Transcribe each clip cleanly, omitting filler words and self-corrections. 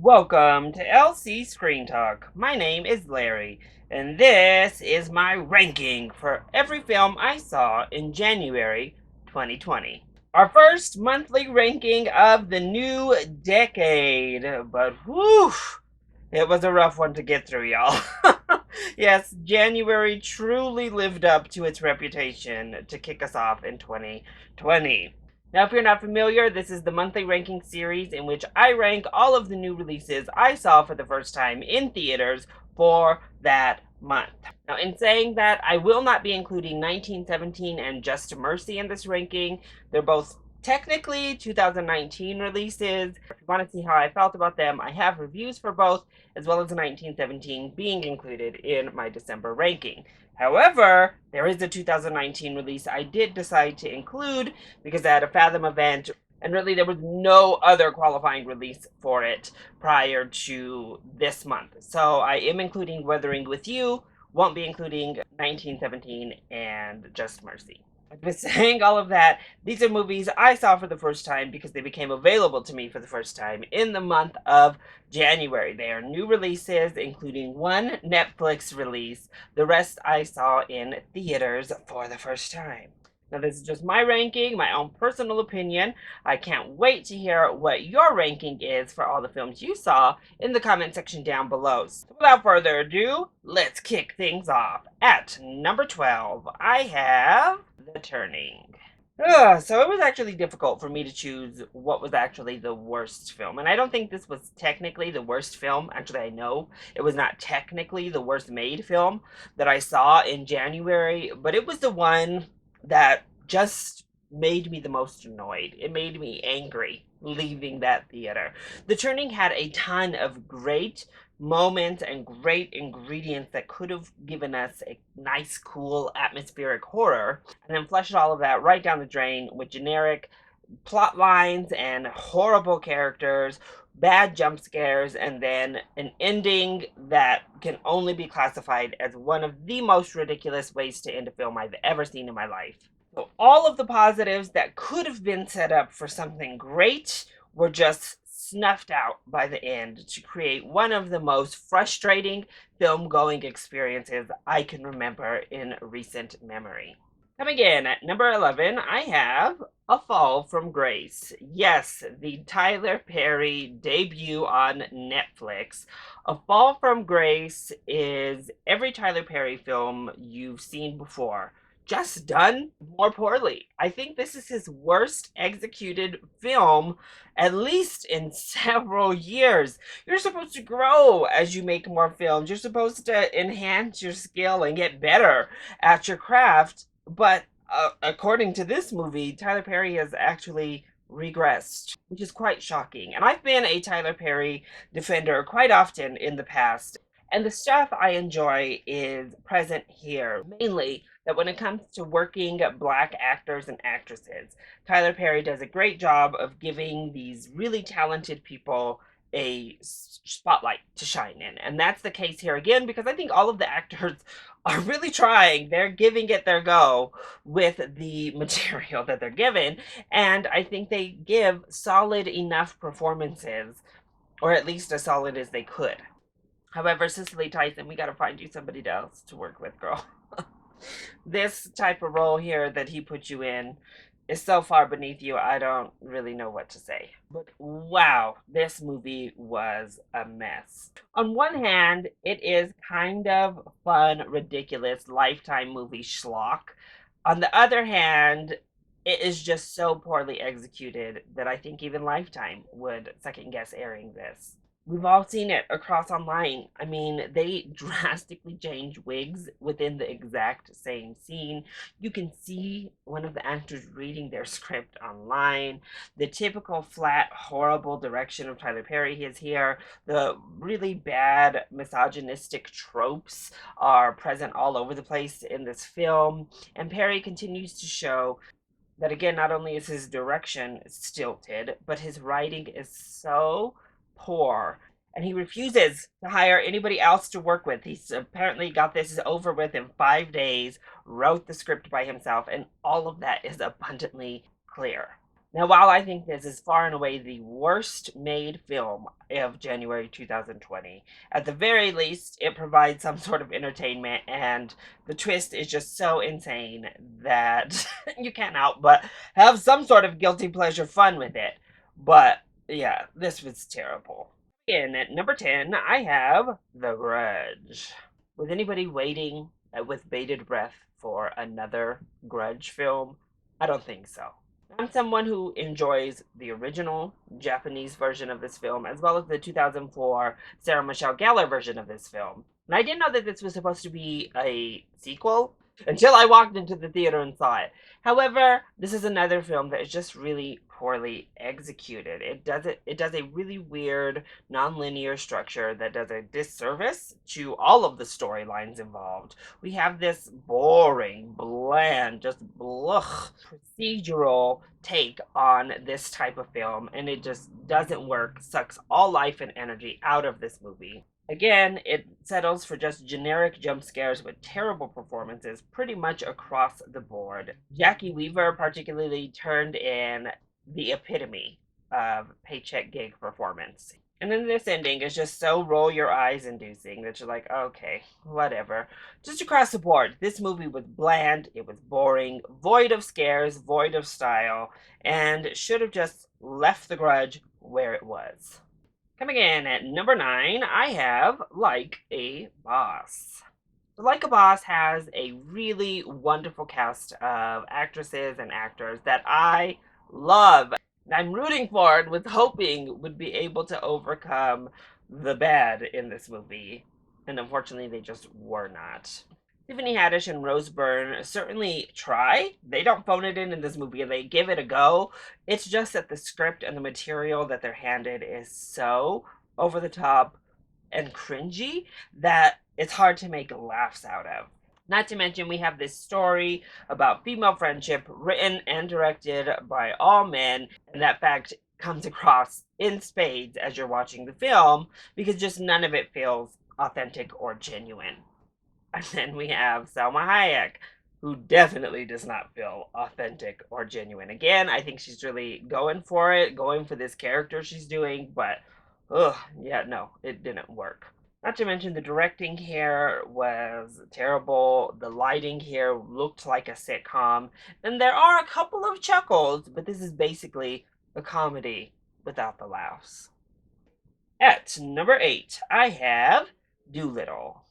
Welcome to LC Screen Talk. My name is Larry, and this is my ranking for every film I saw in January 2020. Our first monthly ranking of the new decade, but whew, it was a rough one to get through, y'all. Yes, January truly lived up to its reputation to kick us off in 2020. Now, if you're not familiar, this is the monthly ranking series in which I rank all of the new releases I saw for the first time in theaters for that month. Now, in saying that, I will not be including 1917 and Just Mercy in this ranking. They're both technically 2019 releases. If you want to see how I felt about them, I have reviews for both, as well as 1917 being included in my December ranking. However, there is a 2019 release I did decide to include because I had a Fathom event, and really there was no other qualifying release for it prior to this month. So I am including Weathering with You, won't be including 1917 and Just Mercy. With saying all of that, these are movies I saw for the first time because they became available to me for the first time in the month of January. They are new releases, including one Netflix release. The rest I saw in theaters for the first time. Now, this is just my ranking, my own personal opinion. I can't wait to hear what your ranking is for all the films you saw in the comment section down below. So without further ado, let's kick things off. At number 12, I have The Turning. So it was actually difficult for me to choose what was actually the worst film. And I don't think this was technically the worst film. Actually, I know it was not technically the worst made film that I saw in January, but it was the one that just made me the most annoyed. It made me angry leaving that theater. The Turning had a ton of great moments and great ingredients that could have given us a nice, cool, atmospheric horror, and then flushed all of that right down the drain with generic plot lines and horrible characters, bad jump scares, and then an ending that can only be classified as one of the most ridiculous ways to end a film I've ever seen in my life. So all of the positives that could have been set up for something great were just snuffed out by the end to create one of the most frustrating film going experiences I can remember in recent memory. Coming in at number 11, I have A Fall from Grace. Yes, the Tyler Perry debut on Netflix. A Fall from Grace is every Tyler Perry film you've seen before, just done more poorly. I think this is his worst executed film, at least in several years. You're supposed to grow as you make more films. You're supposed to enhance your skill and get better at your craft. But according to this movie, Tyler Perry has actually regressed, which is quite shocking. And I've been a Tyler Perry defender quite often in the past. And the stuff I enjoy is present here, mainly that when it comes to working Black actors and actresses, Tyler Perry does a great job of giving these really talented people a spotlight to shine in. And that's the case here again because I think all of the actors are really trying. They're giving it their go with the material that they're given. And I think they give solid enough performances, or at least as solid as they could. However, Cicely Tyson, we gotta find you somebody else to work with, girl. This type of role here that he put you in is so far beneath you, I don't really know what to say. But wow, this movie was a mess. On one hand, it is kind of fun, ridiculous, lifetime movie schlock. On the other hand, it is just so poorly executed that I think even Lifetime would second guess airing this. We've all seen it across online. I mean, they drastically change wigs within the exact same scene. You can see one of the actors reading their script online. The typical flat, horrible direction of Tyler Perry is here. The really bad misogynistic tropes are present all over the place in this film. And Perry continues to show that, again, not only is his direction stilted, but his writing is so poor. And he refuses to hire anybody else to work with. He's apparently got this over with in 5 days, wrote the script by himself, and all of that is abundantly clear. Now, while I think this is far and away the worst made film of January 2020, at the very least, it provides some sort of entertainment, and the twist is just so insane that you can't help but have some sort of guilty pleasure fun with it. But yeah, this was terrible. In at number 10, I have The Grudge. Was anybody waiting with bated breath for another Grudge film? I don't think so. I'm someone who enjoys the original Japanese version of this film, as well as the 2004 Sarah Michelle Gellar version of this film. And I didn't know that this was supposed to be a sequel until I walked into the theater and saw it. However, this is another film that is just really poorly executed. It does a really weird non-linear structure that does a disservice to all of the storylines involved. We have this boring, bland, just blech procedural take on this type of film, and it just doesn't work, sucks all life and energy out of this movie. Again, it settles for just generic jump scares with terrible performances pretty much across the board. Jackie Weaver, particularly, turned in the epitome of paycheck gig performance. And then this ending is just so roll your eyes inducing that you're like, okay, whatever. Just across the board, this movie was bland, it was boring, void of scares, void of style, and should have just left The Grudge where it was. Coming in at number 9, I have Like a Boss. Like a Boss has a really wonderful cast of actresses and actors that I love. I'm rooting for and was hoping would be able to overcome the bad in this movie. And unfortunately, they just were not. Tiffany Haddish and Rose Byrne certainly try. They don't phone it in this movie, and they give it a go. It's just that the script and the material that they're handed is so over the top and cringy that it's hard to make laughs out of. Not to mention, we have this story about female friendship written and directed by all men, and that fact comes across in spades as you're watching the film because just none of it feels authentic or genuine. And then we have Salma Hayek, who definitely does not feel authentic or genuine. Again, I think she's really going for it, going for this character she's doing, but ugh, yeah, no, it didn't work. Not to mention the directing here was terrible. The lighting here looked like a sitcom. And there are a couple of chuckles, but this is basically a comedy without the laughs. At number 8, I have Doolittle.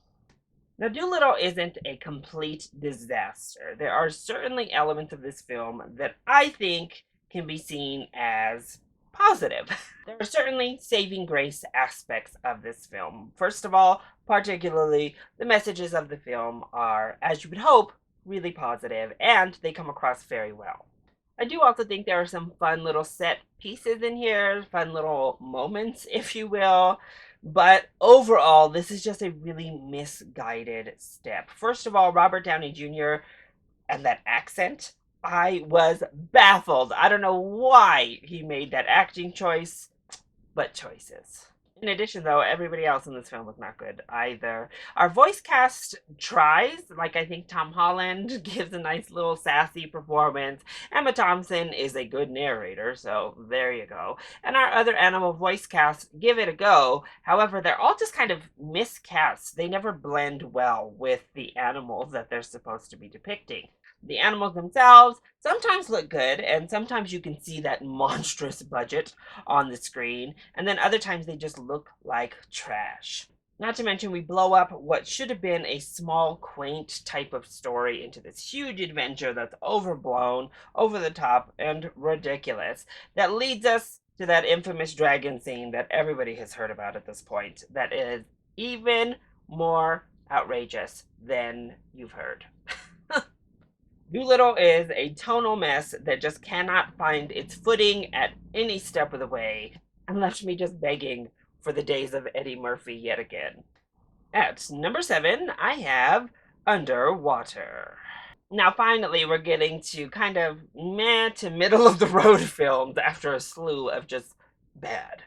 Now, Doolittle isn't a complete disaster. There are certainly elements of this film that I think can be seen as positive. There are certainly saving grace aspects of this film. First of all, particularly, the messages of the film are, as you would hope, really positive, and they come across very well. I do also think there are some fun little set pieces in here, fun little moments, if you will. But overall, this is just a really misguided step. First of all, Robert Downey Jr. and that accent, I was baffled. I don't know why he made that acting choice, but choices. In addition, though, everybody else in this film was not good either. Our voice cast tries, like I think Tom Holland gives a nice little sassy performance. Emma Thompson is a good narrator, so there you go. And our other animal voice cast give it a go. However, they're all just kind of miscast. They never blend well with the animals that they're supposed to be depicting. The animals themselves sometimes look good, and sometimes you can see that monstrous budget on the screen, and then other times they just look like trash. Not to mention, we blow up what should have been a small, quaint type of story into this huge adventure that's overblown, over the top, and ridiculous. That leads us to that infamous dragon scene that everybody has heard about at this point, that is even more outrageous than you've heard. Doolittle is a tonal mess that just cannot find its footing at any step of the way, and left me just begging for the days of Eddie Murphy yet again. At number 7, I have Underwater. Now, finally, we're getting to kind of meh to middle of the road films after a slew of just bad.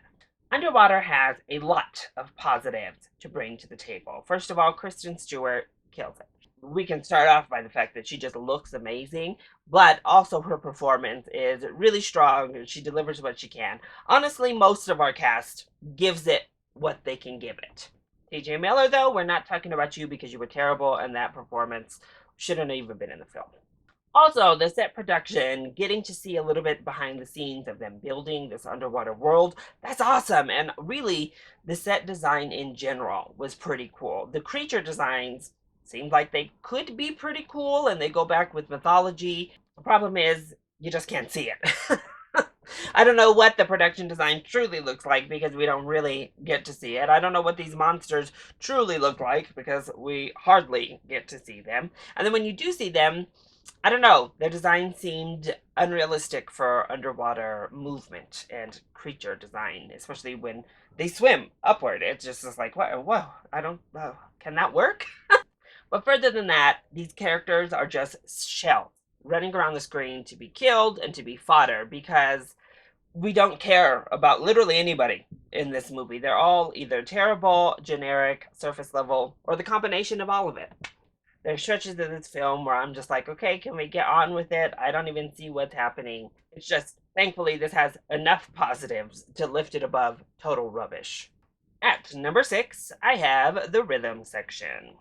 Underwater has a lot of positives to bring to the table. First of all, Kristen Stewart kills it. we can start off by the fact that she just looks amazing, but also her performance is really strong and she delivers what she can. Honestly, most of our cast gives it what they can give it. TJ Miller, though, we're not talking about you because you were terrible and that performance shouldn't have even been in the film. Also, the set production, getting to see a little bit behind the scenes of them building this underwater world, that's awesome. And really, the set design in general was pretty cool. The creature designs seemed like they could be pretty cool and they go back with mythology. The problem is, you just can't see it. I don't know what the production design truly looks like because we don't really get to see it. I don't know what these monsters truly look like because we hardly get to see them. And then when you do see them, I don't know. Their design seemed unrealistic for underwater movement and creature design, especially when they swim upward. It's just like, whoa, I don't know. Can that work? But further than that, these characters are just shells running around the screen to be killed and to be fodder because we don't care about literally anybody in this movie. They're all either terrible, generic, surface level, or the combination of all of it. There's stretches of this film where I'm just like, okay, can we get on with it? I don't even see what's happening. It's just, thankfully, this has enough positives to lift it above total rubbish. At number 6, I have the rhythm section.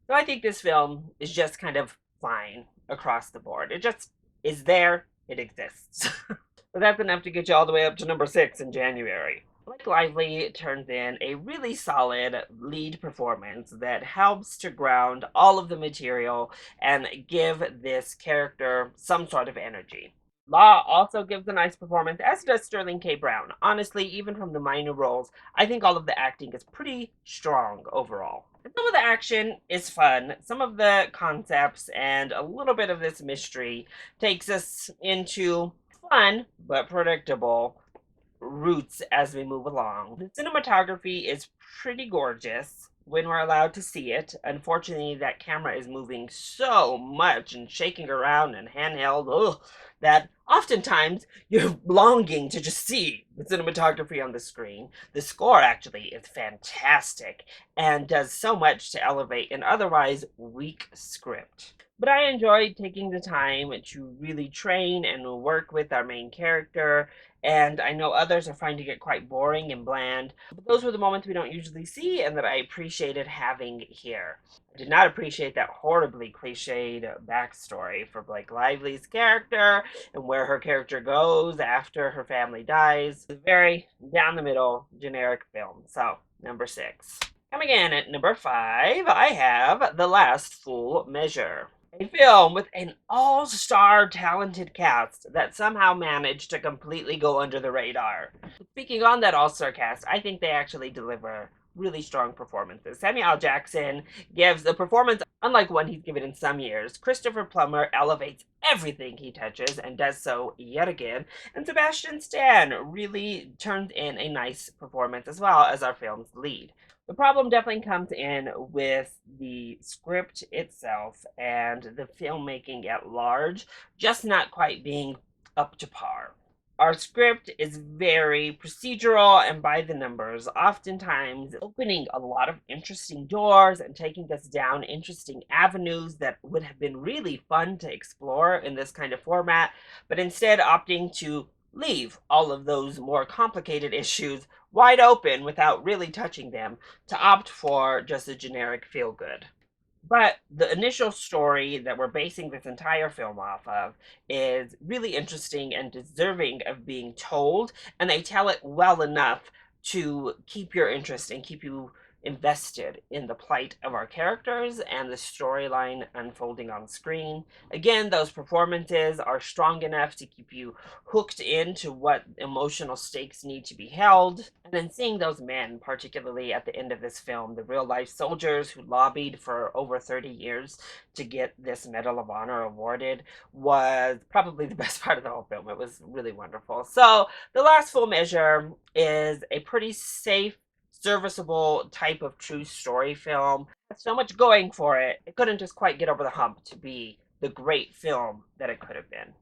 So I think this film is just kind of fine across the board. It just is there, it exists. But that's enough to get you all the way up to number 6 in January. Blake Lively turns in a really solid lead performance that helps to ground all of the material and give this character some sort of energy. Law also gives a nice performance, as does Sterling K. Brown. Honestly, even from the minor roles, I think all of the acting is pretty strong overall. Some of the action is fun. Some of the concepts and a little bit of this mystery takes us into fun but predictable roots as we move along. The cinematography is pretty gorgeous when we're allowed to see it. Unfortunately, that camera is moving so much and shaking around and handheld that oftentimes you're longing to just see the cinematography on the screen. The score actually is fantastic and does so much to elevate an otherwise weak script. But I enjoyed taking the time to really train and work with our main character, and I know others are finding it quite boring and bland, but those were the moments we don't usually see and that I appreciated having here. I did not appreciate that horribly cliched backstory for Blake Lively's character and where her character goes after her family dies. It's a very down the middle, generic film. So, number 6. Coming in at number 5, I have The Last Full Measure. A film with an all-star talented cast that somehow managed to completely go under the radar. Speaking on that all-star cast, I think they actually deliver really strong performances. Samuel L. Jackson gives a performance unlike one he's given in some years. Christopher Plummer elevates everything he touches and does so yet again. And Sebastian Stan really turns in a nice performance as well as our film's lead. The problem definitely comes in with the script itself and the filmmaking at large just not quite being up to par. Our script is very procedural and by the numbers, oftentimes opening a lot of interesting doors and taking us down interesting avenues that would have been really fun to explore in this kind of format, but instead opting to leave all of those more complicated issues wide open without really touching them to opt for just a generic feel good. But the initial story that we're basing this entire film off of is really interesting and deserving of being told, and they tell it well enough to keep your interest and keep you invested in the plight of our characters and the storyline unfolding on screen. Again, those performances are strong enough to keep you hooked into what emotional stakes need to be held. And then seeing those men, particularly at the end of this film, the real life soldiers who lobbied for over 30 years to get this Medal of Honor awarded, was probably the best part of the whole film. It was really wonderful. So, The Last Full Measure is a pretty safe, serviceable type of true story film. Has so much going for it, it couldn't just quite get over the hump to be the great film that it could have been.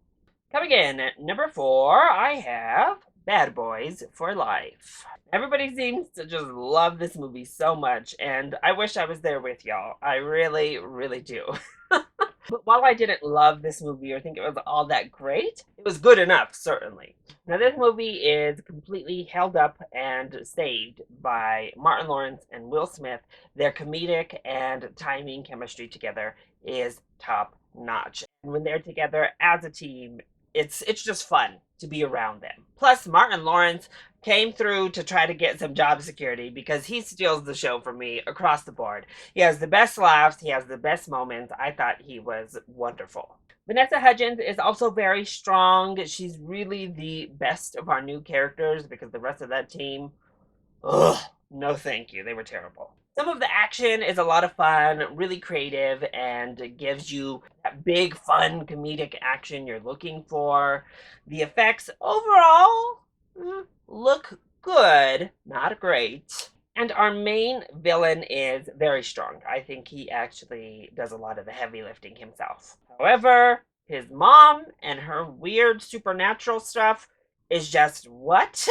Coming in at number 4, I have Bad Boys for Life. Everybody seems to just love this movie so much, and I wish I was there with y'all. I really, really do. But while I didn't love this movie or think it was all that great, it was good enough, certainly. Now, this movie is completely held up and saved by Martin Lawrence and Will Smith. Their comedic and timing chemistry together is top notch. And when they're together as a team, it's just fun to be around them. Plus, Martin Lawrence came through to try to get some job security because he steals the show for me across the board. He has the best laughs, he has the best moments. I thought he was wonderful. Vanessa Hudgens is also very strong. She's really the best of our new characters because the rest of that team, ugh, no thank you. They were terrible. Some of the action is a lot of fun, really creative, and gives you that big, fun, comedic action you're looking for. The effects overall look good, not great. And our main villain is very strong. I think he actually does a lot of the heavy lifting himself. However, his mom and her weird supernatural stuff is just what?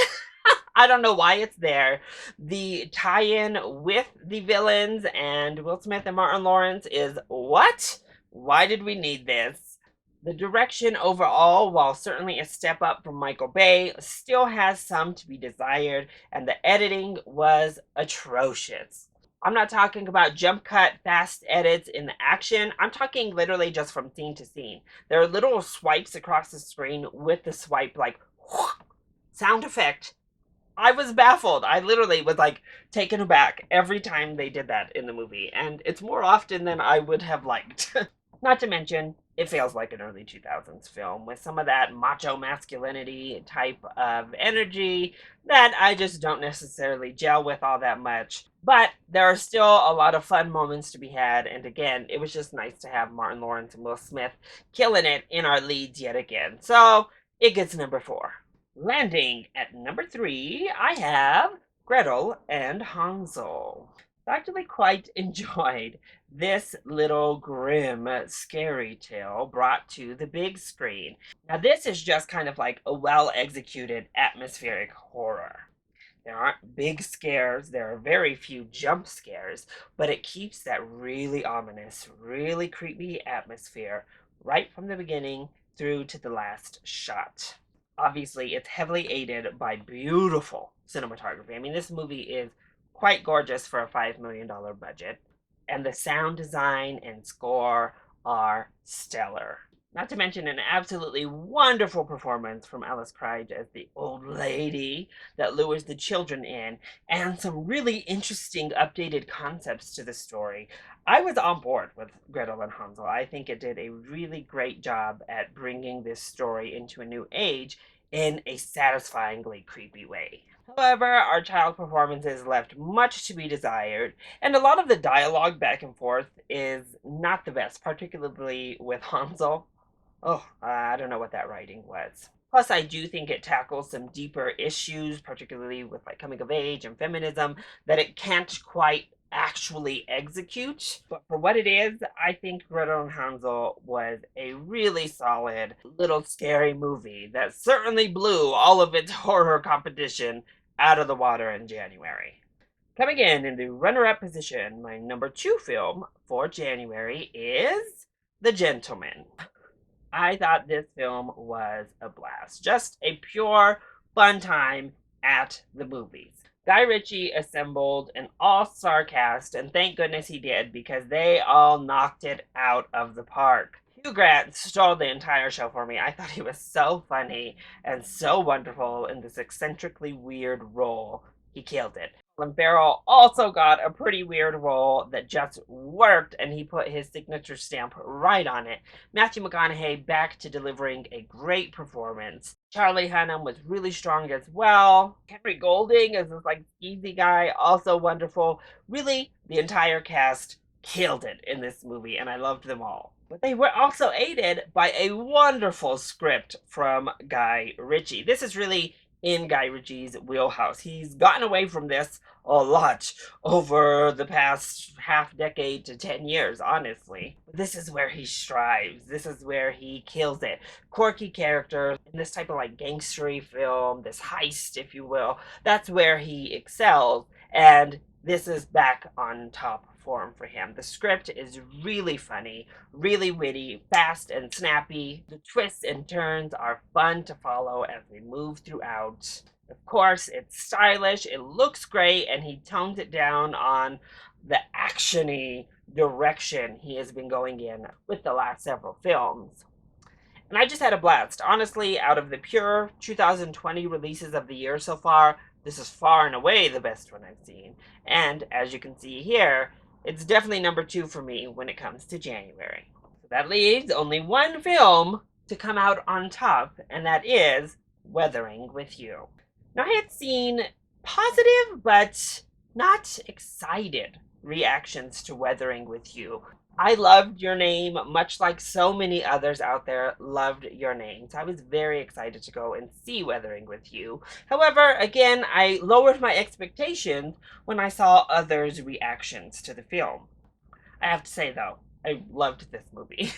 I don't know why it's there. The tie-in with the villains and Will Smith and Martin Lawrence is what? Why did we need this? The direction overall, while certainly a step up from Michael Bay, still has some to be desired, and the editing was atrocious. I'm not talking about jump cut, fast edits in the action. I'm talking literally just from scene to scene. There are little swipes across the screen with the swipe like sound effect. I was baffled. I literally was like taken aback every time they did that in the movie, and it's more often than I would have liked. Not to mention, it feels like an early 2000s film with some of that macho masculinity type of energy that I just don't necessarily gel with all that much. But there are still a lot of fun moments to be had, and again, it was just nice to have Martin Lawrence and Will Smith killing it in our leads yet again. So it gets number 4. Landing at number 3, I have Gretel and Hansel. I actually quite enjoyed this little grim, scary tale brought to the big screen. Now, this is just kind of like a well executed atmospheric horror. There aren't big scares, there are very few jump scares, but it keeps that really ominous, really creepy atmosphere right from the beginning through to the last shot. Obviously, it's heavily aided by beautiful cinematography. I mean, this movie is quite gorgeous for a $5 million budget, and the sound design and score are stellar. Not to mention an absolutely wonderful performance from Alice Krige as the old lady that lures the children in, and some really interesting updated concepts to the story. I was on board with Gretel and Hansel. I think it did a really great job at bringing this story into a new age in a satisfyingly creepy way. However, our child performances left much to be desired, and a lot of the dialogue back and forth is not the best, particularly with Hansel. Oh, I don't know what that writing was. Plus, I do think it tackles some deeper issues, particularly with like coming of age and feminism, that it can't quite actually execute. But for what it is, I think Gretel and Hansel was a really solid, little scary movie that certainly blew all of its horror competition out of the water in January. Coming in the runner-up position, my number 2 film for January is The Gentleman. I thought this film was a blast. Just a pure fun time at the movies. Guy Ritchie assembled an all-star cast, and thank goodness he did because they all knocked it out of the park. Hugh Grant stole the entire show for me. I thought he was so funny and so wonderful in this eccentrically weird role. He killed it. Colin Farrell also got a pretty weird role that just worked, and he put his signature stamp right on it. Matthew McConaughey back to delivering a great performance. Charlie Hunnam was really strong as well. Henry Golding as this like easy guy, also wonderful. Really, the entire cast killed it in this movie, and I loved them all. But they were also aided by a wonderful script from Guy Ritchie. This is really in Guy Ritchie's wheelhouse. He's gotten away from this a lot over the past half decade to 10 years, honestly. This is where he strives. This is where he kills it. Quirky characters in this type of like gangstery film, this heist, if you will, that's where he excels. And this is back on top form for him. The script is really funny, really witty, fast and snappy. The twists and turns are fun to follow as they move throughout. Of course, it's stylish, it looks great, and he tones it down on the actiony direction he has been going in with the last several films. And I just had a blast. Honestly, out of the pure 2020 releases of the year so far, this is far and away the best one I've seen. And as you can see here, it's definitely number 2 for me when it comes to January. So that leaves only one film to come out on top, and that is Weathering with You. Now, I had seen positive but not excited reactions to Weathering with You. I loved Your Name, much like so many others out there loved Your Name. So I was very excited to go and see Weathering with You. However, again, I lowered my expectations when I saw others' reactions to the film. I have to say, though, I loved this movie.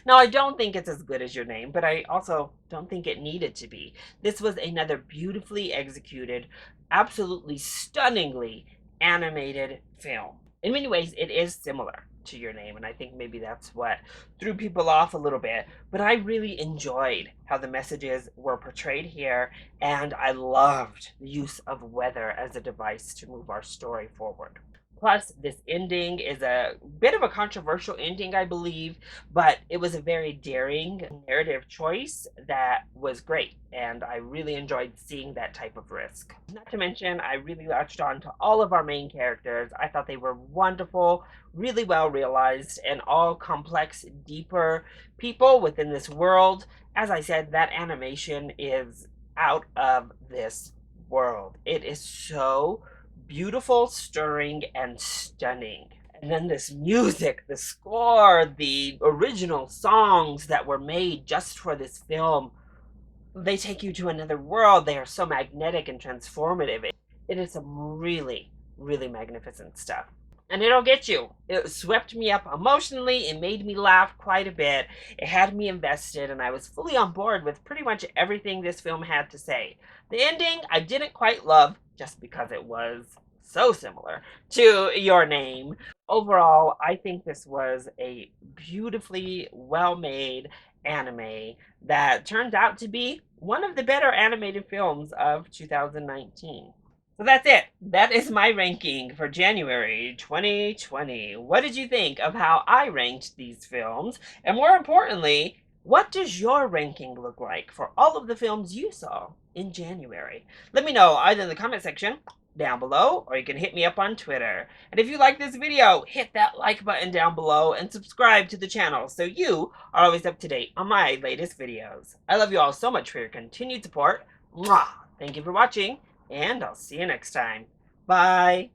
Now, I don't think it's as good as Your Name, but I also don't think it needed to be. This was another beautifully executed, absolutely stunningly animated film. In many ways, it is similar to Your Name, and I think maybe that's what threw people off a little bit. But I really enjoyed how the messages were portrayed here, and I loved the use of weather as a device to move our story forward. Plus, this ending is a bit of a controversial ending, I believe, but it was a very daring narrative choice that was great, and I really enjoyed seeing that type of risk. Not to mention, I really latched on to all of our main characters. I thought they were wonderful, really well realized, and all complex, deeper people within this world. As I said, that animation is out of this world. It is so beautiful, stirring, and stunning. And then this music, the score, the original songs that were made just for this film, they take you to another world. They are so magnetic and transformative. It is some really, really magnificent stuff. And it'll get you. It swept me up emotionally. It made me laugh quite a bit. It had me invested, and I was fully on board with pretty much everything this film had to say. The ending, I didn't quite love just because it was so similar to Your Name. Overall, I think this was a beautifully well-made anime that turned out to be one of the better animated films of 2019. So that's it. That is my ranking for January 2020. What did you think of how I ranked these films? And more importantly, what does your ranking look like for all of the films you saw in January? Let me know either in the comment section down below, or you can hit me up on Twitter. And if you like this video, hit that like button down below and subscribe to the channel so you are always up to date on my latest videos. I love you all so much for your continued support. Mwah! Thank you for watching, and I'll see you next time. Bye!